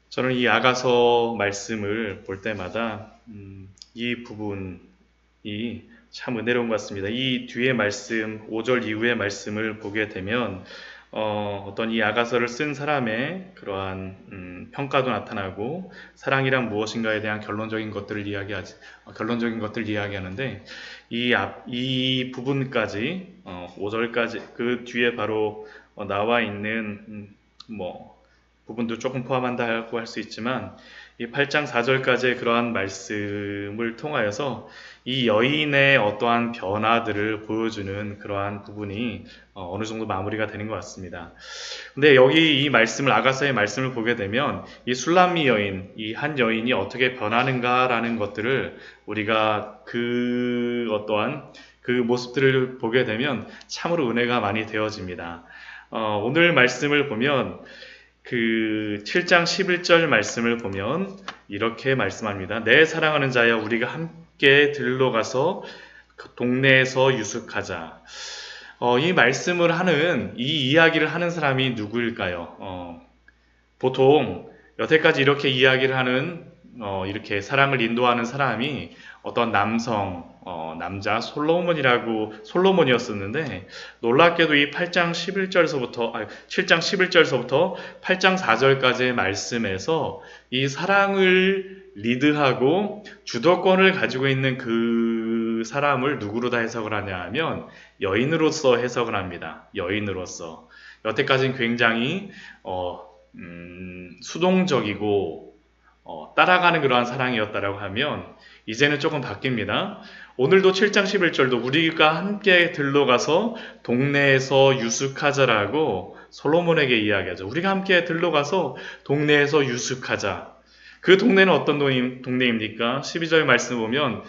저는 이 아가서 말씀을 볼 때마다 이 부분이 참 은혜로운 것 같습니다. 이 뒤에 말씀, 5절 이후의 말씀을 보게 되면 어떤 이 아가서를 쓴 사람의 그러한 평가도 나타나고 사랑이란 무엇인가에 대한 결론적인 것들을 이야기하는데 이 부분까지 5절까지 그 뒤에 바로 나와 있는 부분도 조금 포함한다고 할 수 있지만 이 8장 4절까지의 그러한 말씀을 통하여서 이 여인의 어떠한 변화들을 보여주는 그러한 부분이 어느 정도 마무리가 되는 것 같습니다. 근데 여기 이 말씀을 아가서의 말씀을 보게 되면 이 술람미 여인, 이 한 여인이 어떻게 변하는가라는 것들을 우리가 그 어떠한 그 모습들을 보게 되면 참으로 은혜가 많이 되어집니다. 오늘 말씀을 보면 그 7장 11절 말씀을 보면 이렇게 말씀합니다. 내 사랑하는 자여 우리가 함께 들러 가서 그 동네에서 유숙하자. 이 말씀을 하는 이 이야기를 하는 사람이 누구일까요? 보통 여태까지 이렇게 이야기를 하는 이렇게 사랑을 인도하는 사람이 어떤 남자 솔로몬이었었는데 놀랍게도 이 7장 11절서부터 8장 4절까지의 말씀에서 이 사랑을 리드하고 주도권을 가지고 있는 그 사람을 누구로 다 해석을 하냐 하면 여인으로서 해석을 합니다. 여인으로서. 여태까지는 굉장히 수동적이고 따라가는 그러한 사랑이었다라고 하면 이제는 조금 바뀝니다. 오늘도 7장 11절도 우리가 함께 들러가서 동네에서 유숙하자라고 솔로몬에게 이야기하죠. 우리가 함께 들러가서 동네에서 유숙하자. 그 동네는 어떤 동네입니까? 12절 말씀 보면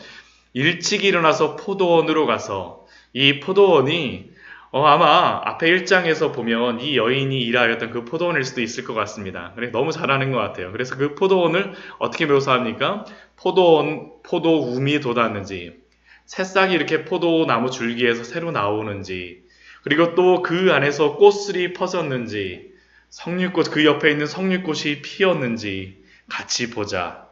일찍 일어나서 포도원으로 가서 이 포도원이 아마 앞에 1장에서 보면 이 여인이 일하였던 그 포도원일 수도 있을 것 같습니다. 그래, 너무 잘하는 것 같아요. 그래서 그 포도원을 어떻게 묘사합니까? 포도움이 돋았는지, 새싹이 이렇게 포도나무 줄기에서 새로 나오는지, 그리고 또 그 안에서 꽃들이 퍼졌는지, 그 옆에 있는 석류꽃이 피었는지 같이 보자.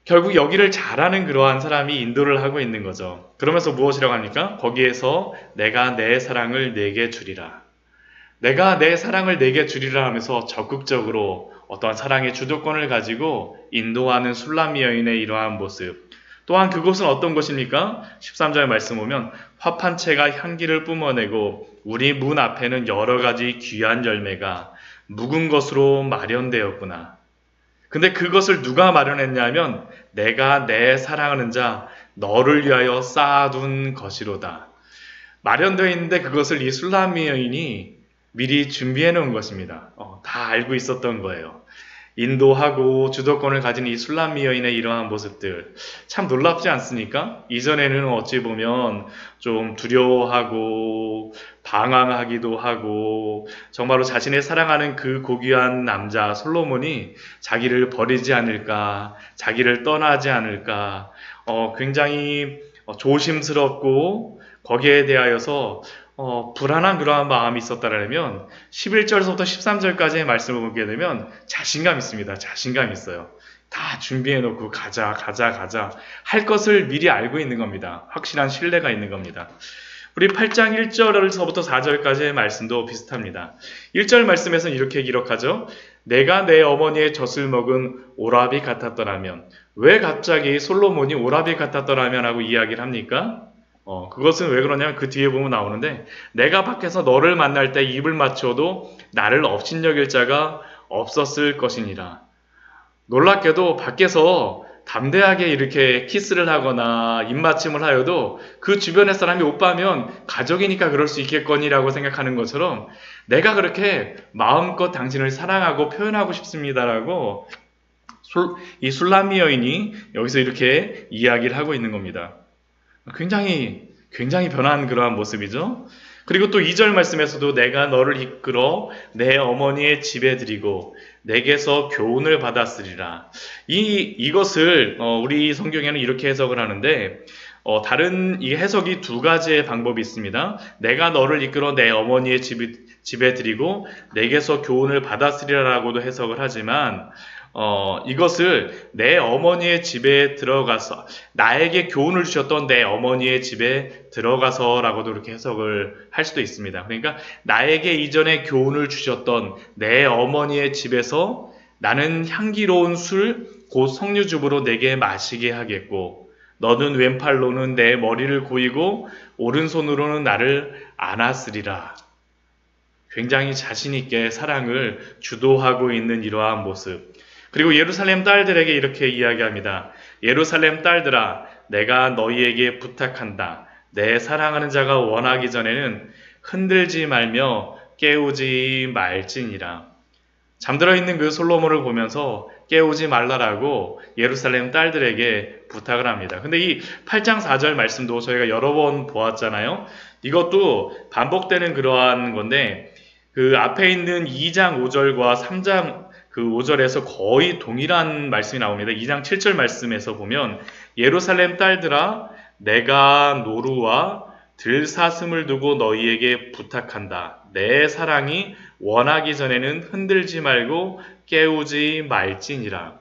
결국 여기를 잘하는 그러한 사람이 인도를 하고 있는 거죠. 그러면서 무엇이라고 합니까? 거기에서 내가 내 사랑을 내게 주리라. 내가 내 사랑을 내게 주리라 하면서 적극적으로 어떠한 사랑의 주도권을 가지고 인도하는 술람미 여인의 이러한 모습. 또한 그곳은 어떤 곳입니까? 13절 말씀 보면 화판채가 향기를 뿜어내고 우리 문 앞에는 여러 가지 귀한 열매가 묵은 것으로 마련되었구나. 근데 그것을 누가 마련했냐면 내가 내 사랑하는 자 너를 위하여 쌓아둔 것이로다. 마련되어 있는데 그것을 이 술람미 여인이 미리 준비해 놓은 것입니다. 다 알고 있었던 거예요. 인도하고 주도권을 가진 이 술람미 여인의 이러한 모습들 참 놀랍지 않습니까? 이전에는 어찌 보면 좀 두려워하고 방황하기도 하고 정말로 자신의 사랑하는 그 고귀한 남자 솔로몬이 자기를 버리지 않을까, 자기를 떠나지 않을까, 굉장히 조심스럽고 거기에 대하여서 불안한 그러한 마음이 있었다라면 11절에서부터 13절까지의 말씀을 보게 되면 자신감 있습니다. 자신감 있어요. 다 준비해놓고 가자 할 것을 미리 알고 있는 겁니다. 확실한 신뢰가 있는 겁니다. 우리 8장 1절에서부터 4절까지의 말씀도 비슷합니다. 1절 말씀에서는 이렇게 기록하죠. 내가 내 어머니의 젖을 먹은 오라비 같았더라면. 왜 갑자기 솔로몬이 오라비 같았더라면 하고 이야기를 합니까? 그것은 왜 그러냐면 그 뒤에 보면 나오는데 내가 밖에서 너를 만날 때 입을 맞춰도 나를 업신여길 자가 없었을 것이니라. 놀랍게도 밖에서 담대하게 이렇게 키스를 하거나 입맞춤을 하여도 그 주변의 사람이 오빠면 가족이니까 그럴 수 있겠거니라고 생각하는 것처럼 내가 그렇게 마음껏 당신을 사랑하고 표현하고 싶습니다라고 이 술람미 여인이 여기서 이렇게 이야기를 하고 있는 겁니다. 굉장히 변한 그러한 모습이죠. 그리고 또 2절 말씀에서도 내가 너를 이끌어 내 어머니의 집에 들이고 내게서 교훈을 받았으리라. 이것을 우리 성경에는 이렇게 해석을 하는데 다른 이 해석이 두 가지의 방법이 있습니다. 내가 너를 이끌어 내 어머니의 집에 들이고 내게서 교훈을 받았으리라라고도 해석을 하지만 이것을 내 어머니의 집에 들어가서 나에게 교훈을 주셨던 내 어머니의 집에 들어가서라고도 이렇게 해석을 할 수도 있습니다. 그러니까 나에게 이전에 교훈을 주셨던 내 어머니의 집에서 나는 향기로운 술, 곧 석류즙으로 내게 마시게 하겠고 너는 왼팔로는 내 머리를 고이고 오른손으로는 나를 안았으리라. 굉장히 자신 있게 사랑을 주도하고 있는 이러한 모습. 그리고 예루살렘 딸들에게 이렇게 이야기합니다. 예루살렘 딸들아, 내가 너희에게 부탁한다. 내 사랑하는 자가 원하기 전에는 흔들지 말며 깨우지 말지니라. 잠들어 있는 그 솔로몬을 보면서 깨우지 말라라고 예루살렘 딸들에게 부탁을 합니다. 근데 이 8장 4절 말씀도 저희가 여러 번 보았잖아요. 이것도 반복되는 그러한 건데 그 앞에 있는 2장 5절과 3장 그 5절에서 거의 동일한 말씀이 나옵니다. 2장 7절 말씀에서 보면 예루살렘 딸들아 내가 노루와 들사슴을 두고 너희에게 부탁한다. 내 사랑이 원하기 전에는 흔들지 말고 깨우지 말지니라.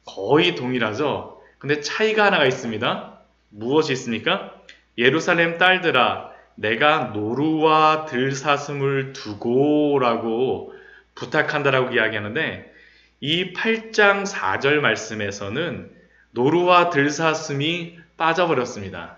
거의 동일하죠. 근데 차이가 하나가 있습니다. 무엇이 있습니까? 예루살렘 딸들아 내가 노루와 들사슴을 두고 라고 부탁한다라고 이야기하는데 이 8장 4절 말씀에서는 노루와 들사슴이 빠져버렸습니다.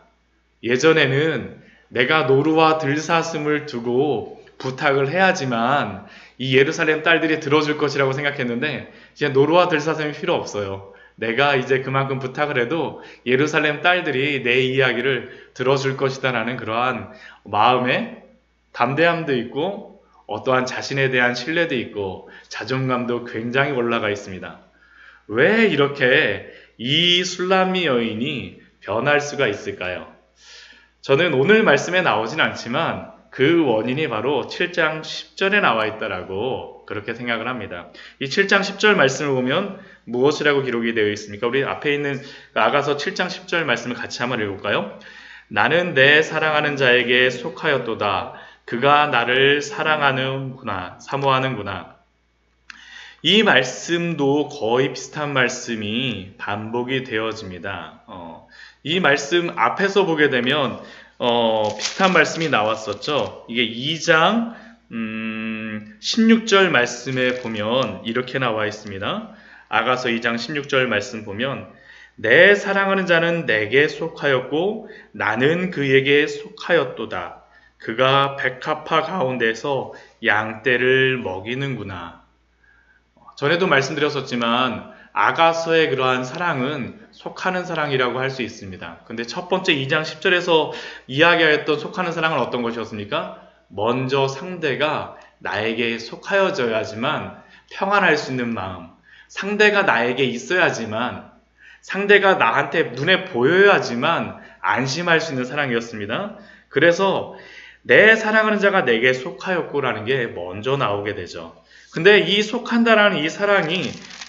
예전에는 내가 노루와 들사슴을 두고 부탁을 해야지만 이 예루살렘 딸들이 들어줄 것이라고 생각했는데 이제 노루와 들사슴이 필요 없어요. 내가 이제 그만큼 부탁을 해도 예루살렘 딸들이 내 이야기를 들어줄 것이다 라는 그러한 마음에 담대함도 있고 어떠한 자신에 대한 신뢰도 있고 자존감도 굉장히 올라가 있습니다. 왜 이렇게 이 술람미 여인이 변할 수가 있을까요? 저는 오늘 말씀에 나오진 않지만 그 원인이 바로 7장 10절에 나와 있다라고 그렇게 생각을 합니다. 이 7장 10절 말씀을 보면 무엇이라고 기록이 되어 있습니까? 우리 앞에 있는 아가서 7장 10절 말씀을 같이 한번 읽어볼까요? 나는 내 사랑하는 자에게 속하였도다. 그가 나를 사랑하는구나, 사모하는구나. 이 말씀도 거의 비슷한 말씀이 반복이 되어집니다. 이 말씀 앞에서 보게 되면 비슷한 말씀이 나왔었죠. 이게 2장 16절 말씀에 보면 이렇게 나와 있습니다. 아가서 2장 16절 말씀 보면 내 사랑하는 자는 내게 속하였고 나는 그에게 속하였도다. 그가 백합화 가운데서 양떼를 먹이는구나. 전에도 말씀드렸었지만 아가서의 그러한 사랑은 속하는 사랑이라고 할 수 있습니다. 근데 첫 번째 2장 10절에서 이야기하였던 속하는 사랑은 어떤 것이었습니까? 먼저 상대가 나에게 속하여져야지만 평안할 수 있는 마음, 상대가 나에게 있어야지만, 상대가 나한테 눈에 보여야지만 안심할 수 있는 사랑이었습니다. 그래서 내 사랑하는 자가 내게 속하였고라는 게 먼저 나오게 되죠. 근데 이 속한다라는 이 사랑이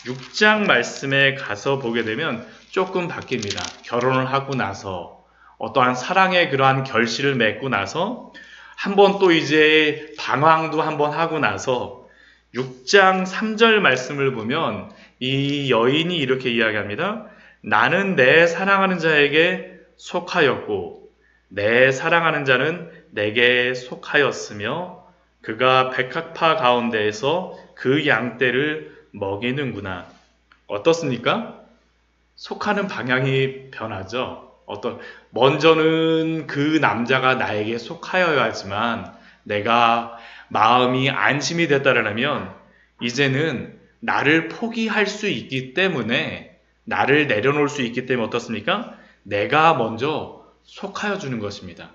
6장 말씀에 가서 보게 되면 조금 바뀝니다. 결혼을 하고 나서 어떠한 사랑의 그러한 결실을 맺고 나서 한번 또 이제 방황도 한번 하고 나서 6장 3절 말씀을 보면 이 여인이 이렇게 이야기합니다. 나는 내 사랑하는 자에게 속하였고 내 사랑하는 자는 내게 속하였으며 그가 백합화 가운데에서 그 양떼를 먹이는구나. 어떻습니까? 속하는 방향이 변하죠. 먼저는 그 남자가 나에게 속하여야지만 내가 마음이 안심이 됐다라면 이제는 나를 포기할 수 있기 때문에 나를 내려놓을 수 있기 때문에 어떻습니까? 내가 먼저 속하여 주는 것입니다.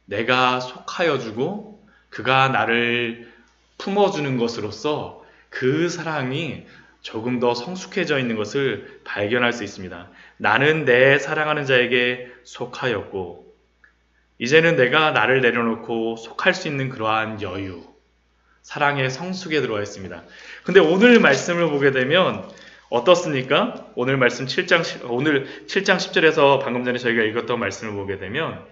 내가 속하여 주고 그가 나를 품어주는 것으로서 그 사랑이 조금 더 성숙해져 있는 것을 발견할 수 있습니다. 나는 내 사랑하는 자에게 속하였고 이제는 내가 나를 내려놓고 속할 수 있는 그러한 여유, 사랑의 성숙에 들어와 있습니다. 근데 오늘 말씀을 보게 되면 어떻습니까? 오늘 7장 10절에서 방금 전에 저희가 읽었던 말씀을 보게 되면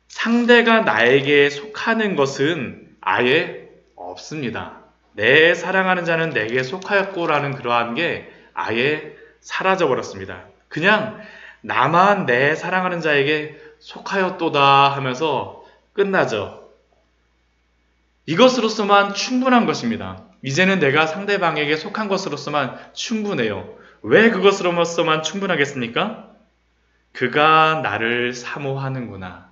상대가 나에게 속하는 것은 아예 없습니다. 내 사랑하는 자는 내게 속하였고라는 그러한 게 아예 사라져 버렸습니다. 그냥 나만 내 사랑하는 자에게 속하였도다 하면서 끝나죠. 이것으로서만 충분한 것입니다. 이제는 내가 상대방에게 속한 것으로서만 충분해요. 왜 그것으로서만 충분하겠습니까? 그가 나를 사모하는구나.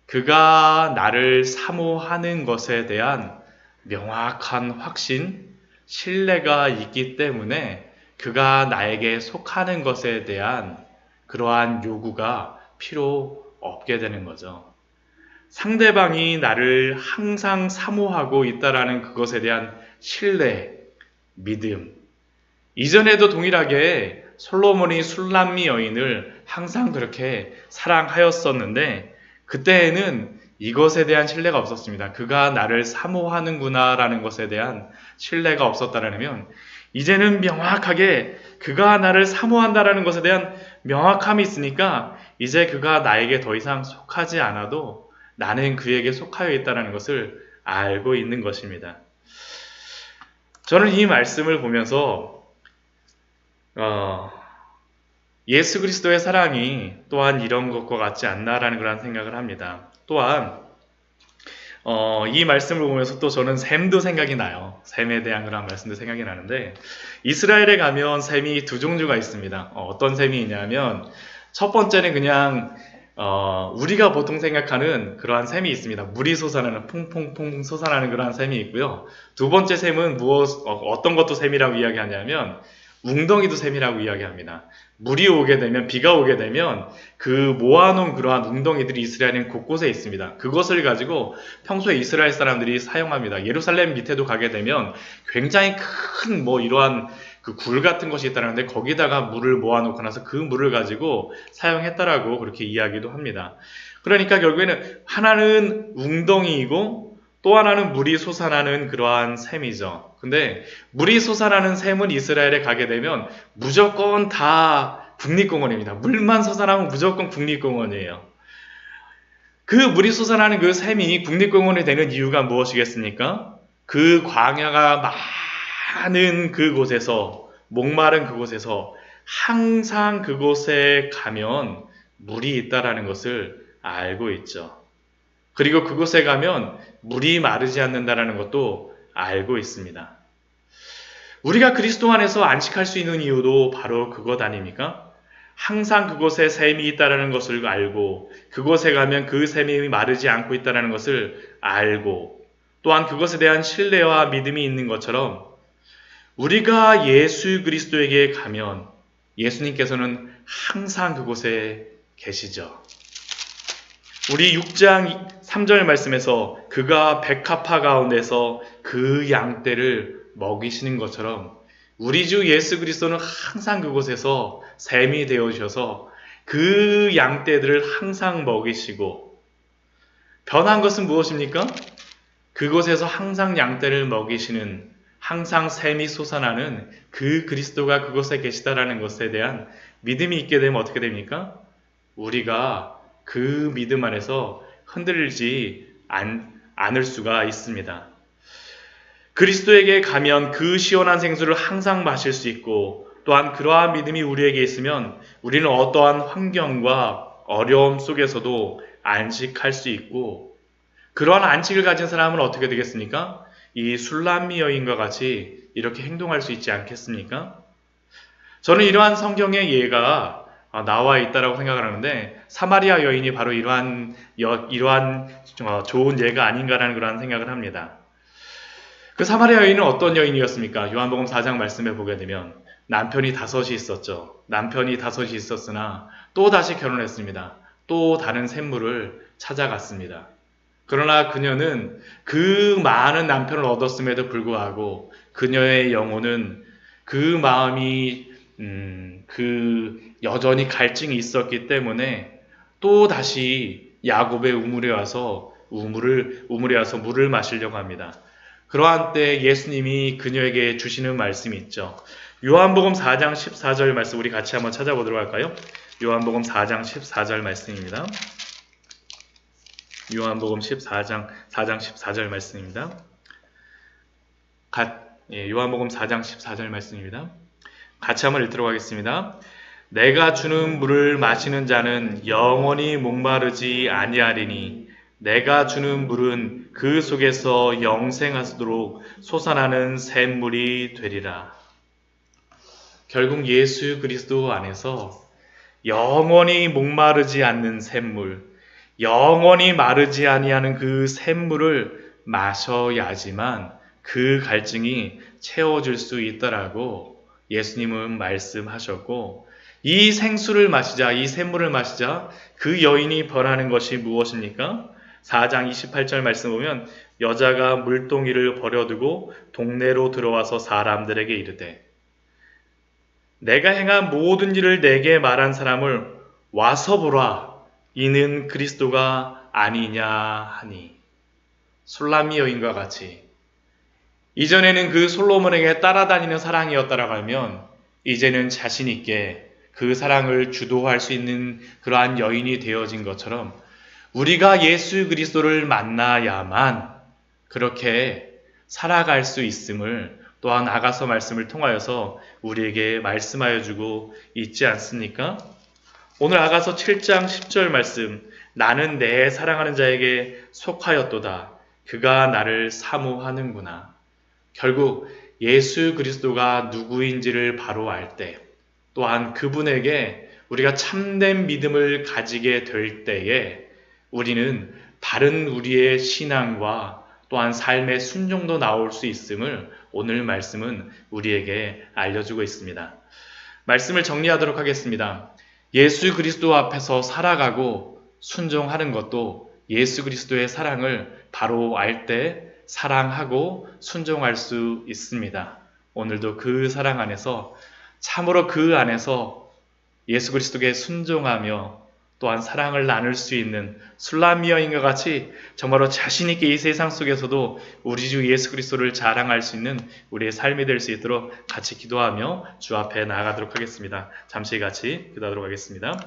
그가 나를 사모하는 것에 대한 명확한 확신, 신뢰가 있기 때문에 그가 나에게 속하는 것에 대한 그러한 요구가 필요 없게 되는 거죠. 상대방이 나를 항상 사모하고 있다라는 그것에 대한 신뢰, 믿음. 이전에도 동일하게 솔로몬이 술람미 여인을 항상 그렇게 사랑하였었는데 그때에는 이것에 대한 신뢰가 없었습니다. 그가 나를 사모하는구나라는 것에 대한 신뢰가 없었다라면 이제는 명확하게 그가 나를 사모한다라는 것에 대한 명확함이 있으니까 이제 그가 나에게 더 이상 속하지 않아도 나는 그에게 속하여 있다는 것을 알고 있는 것입니다. 저는 이 말씀을 보면서 예수 그리스도의 사랑이 또한 이런 것과 같지 않나라는 그런 생각을 합니다. 또한 이 말씀을 보면서 또 저는 셈도 생각이 나요. 셈에 대한 그런 말씀도 생각이 나는데 이스라엘에 가면 셈이 두 종류가 있습니다. 어떤 셈이 있냐면 첫 번째는 그냥 우리가 보통 생각하는 그러한 셈이 있습니다. 물이 솟아나는 퐁퐁퐁 솟아나는 그러한 셈이 있고요. 두 번째 셈은 어떤 것도 셈이라고 이야기하냐면 웅덩이도 셈이라고 이야기합니다. 물이 오게 되면, 비가 오게 되면 그 모아놓은 그러한 웅덩이들이 이스라엘은 곳곳에 있습니다. 그것을 가지고 평소에 이스라엘 사람들이 사용합니다. 예루살렘 밑에도 가게 되면 굉장히 큰 이러한 그 굴 같은 것이 있다는데 거기다가 물을 모아놓고 나서 그 물을 가지고 사용했다라고 그렇게 이야기도 합니다. 그러니까 결국에는 하나는 웅덩이이고 또 하나는 물이 솟아나는 그러한 셈이죠. 근데 물이 솟아나는 셈은 이스라엘에 가게 되면 무조건 다 국립공원입니다. 물만 솟아나면 무조건 국립공원이에요. 그 물이 솟아나는 그 셈이 국립공원이 되는 이유가 무엇이겠습니까? 그 광야가 많은 그곳에서, 목마른 그곳에서 항상 그곳에 가면 물이 있다라는 것을 알고 있죠. 그리고 그곳에 가면 물이 마르지 않는다는 것도 알고 있습니다. 우리가 그리스도 안에서 안식할 수 있는 이유도 바로 그것 아닙니까? 항상 그곳에 샘이 있다는 것을 알고 그곳에 가면 그 샘이 마르지 않고 있다는 것을 알고 또한 그것에 대한 신뢰와 믿음이 있는 것처럼 우리가 예수 그리스도에게 가면 예수님께서는 항상 그곳에 계시죠. 우리 6장 3절 말씀에서 그가 백합화 가운데서 그 양떼를 먹이시는 것처럼 우리 주 예수 그리스도는 항상 그곳에서 샘이 되어주셔서 그 양떼들을 항상 먹이시고 변한 것은 무엇입니까? 그곳에서 항상 양떼를 먹이시는 항상 샘이 솟아나는 그 그리스도가 그곳에 계시다라는 것에 대한 믿음이 있게 되면 어떻게 됩니까? 우리가 그 믿음 안에서 흔들리지 않을 수가 있습니다. 그리스도에게 가면 그 시원한 생수를 항상 마실 수 있고 또한 그러한 믿음이 우리에게 있으면 우리는 어떠한 환경과 어려움 속에서도 안식할 수 있고 그러한 안식을 가진 사람은 어떻게 되겠습니까? 이 술람미 여인과 같이 이렇게 행동할 수 있지 않겠습니까? 저는 이러한 성경의 예가 나와 있다라고 생각을 하는데 사마리아 여인이 바로 이러한 좋은 예가 아닌가라는 그런 생각을 합니다. 그 사마리아 여인은 어떤 여인이었습니까? 요한복음 4장 말씀에 보게 되면 남편이 5이 있었죠. 남편이 5이 있었으나 또 다시 결혼했습니다. 또 다른 샘물을 찾아갔습니다. 그러나 그녀는 그 많은 남편을 얻었음에도 불구하고 그녀의 영혼은 그 마음이 여전히 갈증이 있었기 때문에 또 다시 야곱의 우물에 와서 물을 마시려고 합니다. 그러한 때 예수님이 그녀에게 주시는 말씀이 있죠. 요한복음 4장 14절 말씀 우리 같이 한번 찾아보도록 할까요? 요한복음 4장 14절 말씀입니다. 요한복음 4장 14절 말씀입니다. 요한복음 4장 14절 말씀입니다. 같이 한번 읽도록 하겠습니다. 내가 주는 물을 마시는 자는 영원히 목마르지 아니하리니 내가 주는 물은 그 속에서 영생하도록 솟아나는 샘물이 되리라. 결국 예수 그리스도 안에서 영원히 목마르지 않는 샘물, 영원히 마르지 아니하는 그 샘물을 마셔야지만 그 갈증이 채워질 수 있다라고 예수님은 말씀하셨고, 이 생수를 마시자, 이 샘물을 마시자 그 여인이 벌하는 것이 무엇입니까? 4장 28절 말씀 보면 여자가 물동이를 버려두고 동네로 들어와서 사람들에게 이르되 내가 행한 모든 일을 내게 말한 사람을 와서 보라. 이는 그리스도가 아니냐 하니. 술람미 여인과 같이 이전에는 그 솔로몬에게 따라다니는 사랑이었다라고 하면 이제는 자신 있게 그 사랑을 주도할 수 있는 그러한 여인이 되어진 것처럼 우리가 예수 그리스도를 만나야만 그렇게 살아갈 수 있음을 또한 아가서 말씀을 통하여서 우리에게 말씀하여 주고 있지 않습니까? 오늘 아가서 7장 10절 말씀, 나는 내 사랑하는 자에게 속하였도다. 그가 나를 사모하는구나. 결국 예수 그리스도가 누구인지를 바로 알 때, 또한 그분에게 우리가 참된 믿음을 가지게 될 때에 우리는 다른 우리의 신앙과 또한 삶의 순종도 나올 수 있음을 오늘 말씀은 우리에게 알려주고 있습니다. 말씀을 정리하도록 하겠습니다. 예수 그리스도 앞에서 살아가고 순종하는 것도 예수 그리스도의 사랑을 바로 알 때 사랑하고 순종할 수 있습니다. 오늘도 그 사랑 안에서 참으로 그 안에서 예수 그리스도께 순종하며 또한 사랑을 나눌 수 있는 술람미 여인과 같이 정말로 자신 있게 이 세상 속에서도 우리 주 예수 그리스도를 자랑할 수 있는 우리의 삶이 될 수 있도록 같이 기도하며 주 앞에 나아가도록 하겠습니다. 잠시 같이 기도하도록 하겠습니다.